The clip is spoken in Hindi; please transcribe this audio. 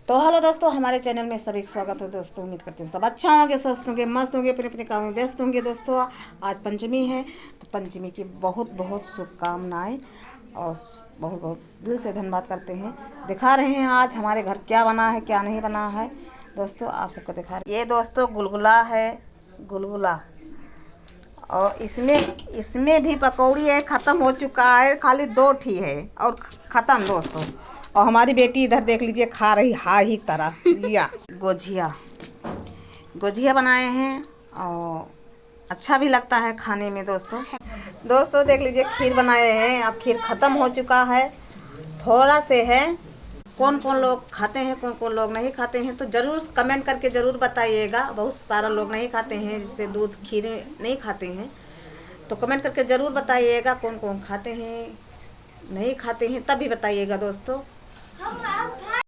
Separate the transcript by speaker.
Speaker 1: तो हेलो दोस्तों, हमारे चैनल में सभी का स्वागत है दोस्तों। उम्मीद करते हैं सब अच्छा होंगे, स्वस्थ होंगे, मस्त होंगे, अपने अपने काम में व्यस्त होंगे। दोस्तों आज पंचमी है, तो पंचमी की बहुत बहुत शुभकामनाएं और बहुत बहुत दिल से धन्यवाद करते हैं। दिखा रहे हैं आज हमारे घर क्या बना है, क्या नहीं बना है। दोस्तों आप सबको दिखा रहे हैं। ये दोस्तों गुलगुला है, गुलगुला। और इसमें भी पकौड़ी है, ख़त्म हो चुका है, खाली 2 ठी है और ख़त्म दोस्तों। और हमारी बेटी इधर देख लीजिए, खा रही हा ही तरह या गोझिया गोझिया बनाए हैं और अच्छा भी लगता है खाने में दोस्तों। दोस्तों देख लीजिए, खीर बनाए हैं। अब खीर ख़त्म हो चुका है, थोड़ा से है। कौन कौन लोग खाते हैं, कौन कौन लोग नहीं खाते हैं, तो ज़रूर कमेंट करके ज़रूर बताइएगा। बहुत सारा लोग नहीं खाते हैं, जिससे दूध खीर नहीं खाते हैं, तो कमेंट करके ज़रूर बताइएगा कौन कौन खाते हैं, नहीं खाते हैं, तब भी बताइएगा दोस्तों।